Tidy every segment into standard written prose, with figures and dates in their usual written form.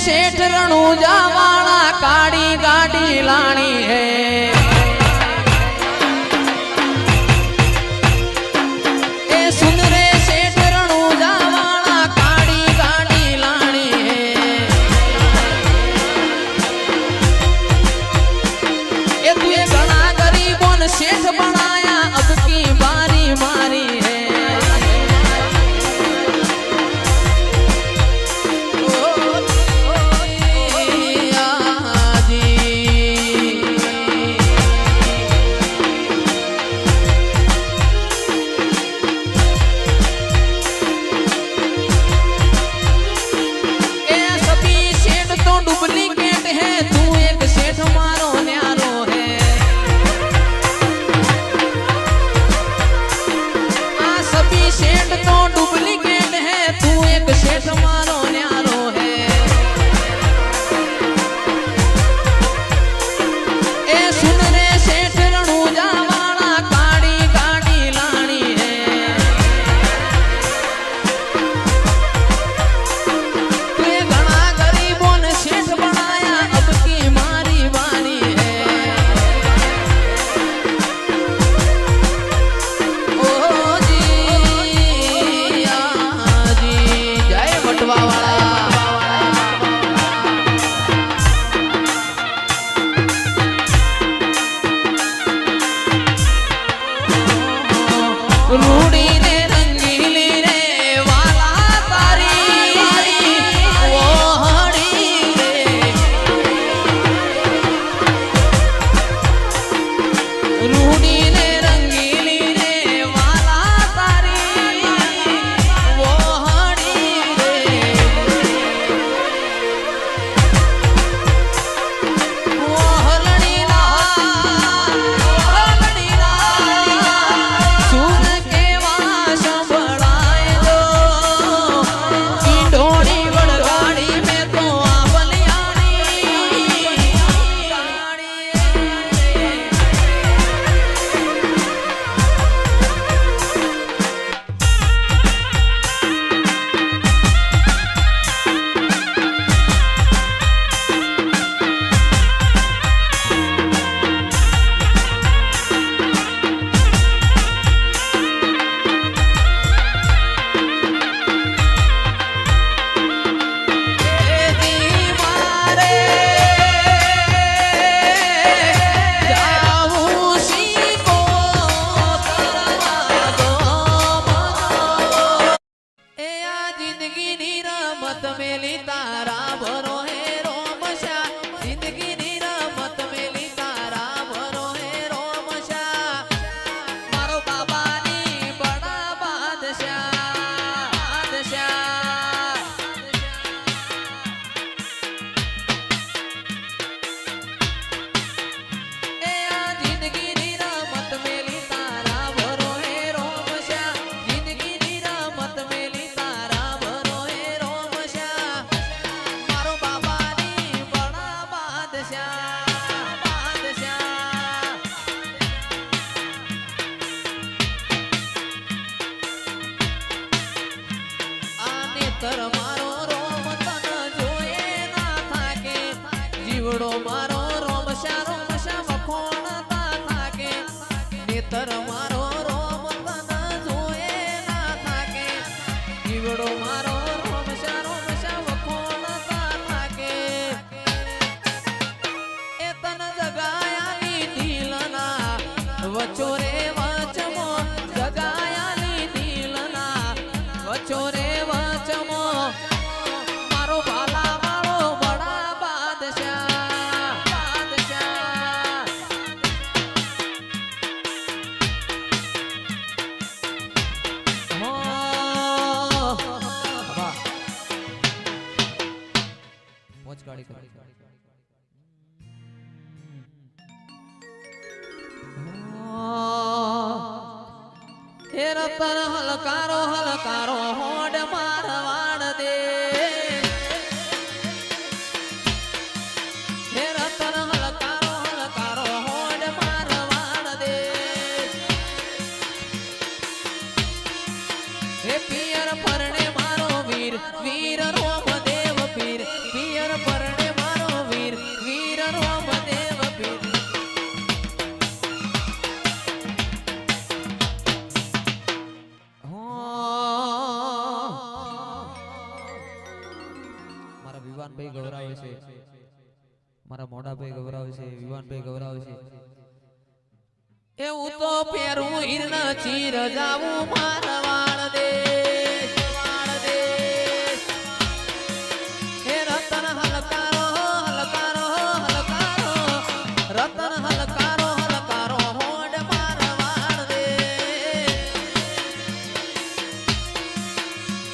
सेठ रणूजा वाला काड़ी गाड़ी लानी है। ए सुन रे सेठ रणूजा वाला काड़ी गाड़ी लानी है। ए तू ये घना गरीबों ने सेठ बनाया, अब की बारी मारी है। रतन हलकारो हलकारो होड़ मारवाड़ दे। हे रतन हलकारो हलकारो होड़ मारवाड़ दे। हे पियर फरने मारो वीर वीर रोम देव पीर। મારા વિવાનભાઈ ગૌરાવે છે, મારા મોડાભાઈ ગૌરાવે છે, વિવાનભાઈ ગૌરાવે છે. એવું તો પેરું હિરણ ચીર જાવું મારવાડ દેશ, વાળ દેશ. હે રતન હલકારો હલકારો હલકારો, રતન હલકારો હલકારો હોડ મારવાડ દેશ.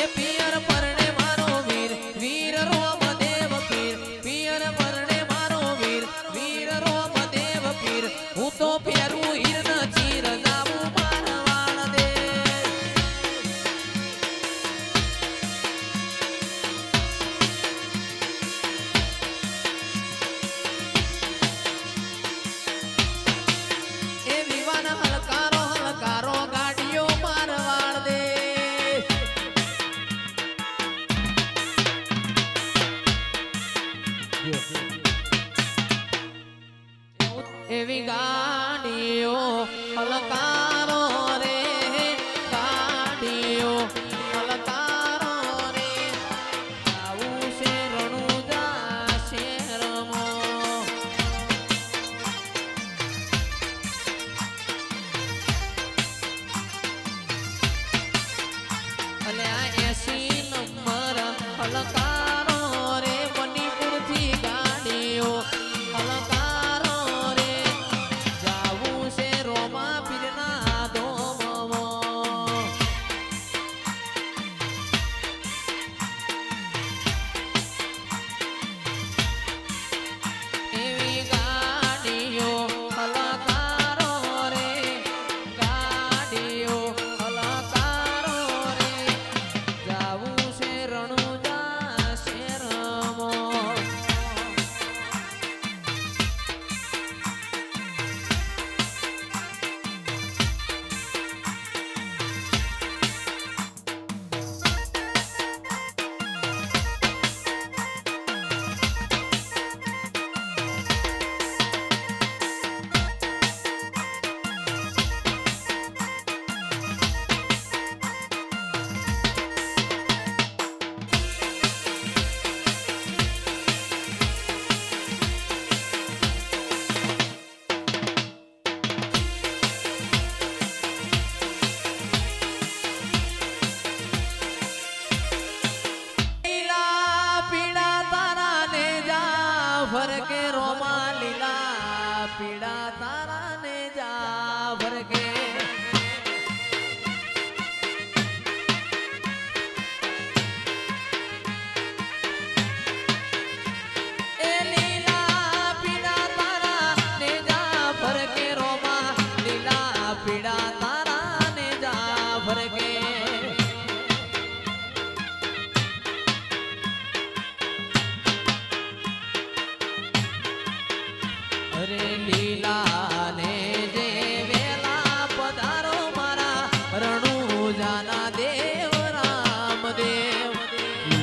એ પિયર પરણે મારો વીર વીર રોમદેવ પીર, પિયર પરણે મારો વીર વીર રોમદેવ પીર. હું તો પેરું એવી ગાડીઓ હલકારો રે, ગાડીઓ હલકારો રે. આવું છે રણુજા શેરમો. અને આ 80 નંબર હલકારો રે, મણિપુરથી ગાડીઓ હલકારો. ભર કે રોમા લીલા પીડા તારા ને જા ભર કે. એ લીલા પીડા તારા ને જા ભર કે રોમા લીલા પીડા તારા ને જા ભર કે. અરે લીલા ને જે વેલા પધારો મારા રણુજાના દેવ રામદેવ.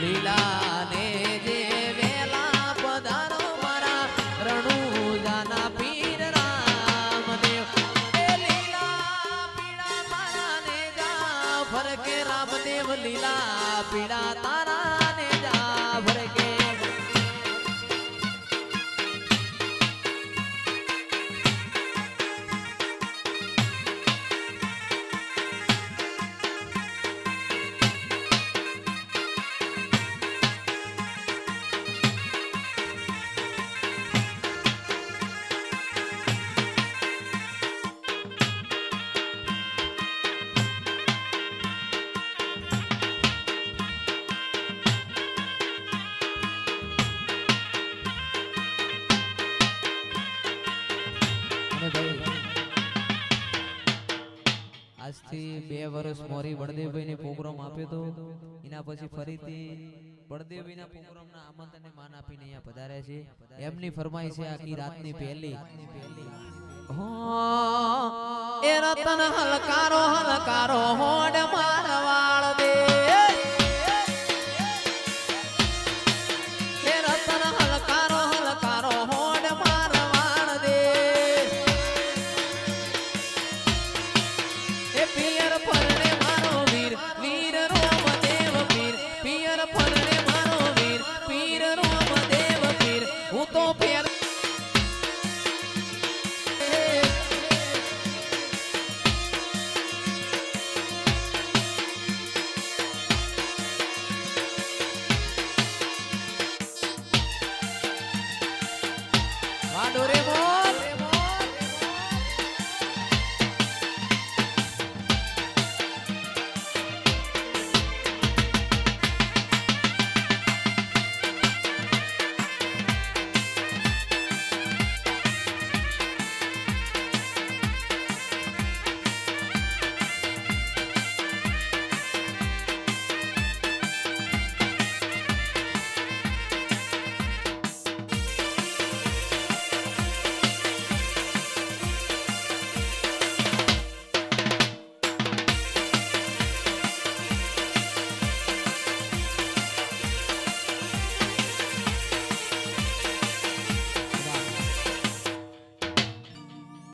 લીલા ને જે વેલા પધારો મારા રણુજાના પીર રામદેવ. એ લીલા પીડા તારા ને જા ભર કે રામદેવ, લીલા પીડા તારા ને જા ભર કે. આજથી 2 વર્ષ મોરી બળદેવભાઈ ને પ્રોગ્રામ આપ્યો તો, એના પછી ફરીથી બળદેવભાઈ ના પ્રોગ્રામ ના આમંત્રણને માન આપીને અહીંયા પધાર્યા છે. એમની ફરમાઈ છે આખી રાતની પહેલી. એ રતન હલકારો હલકારો હોડ મારવાડ દે. એ રતન હલકારો હલકારો હોડ મારવાડ દે. એ પિયર પરણે મારો વીર વીર રોમદેવ પીર, પિયર પર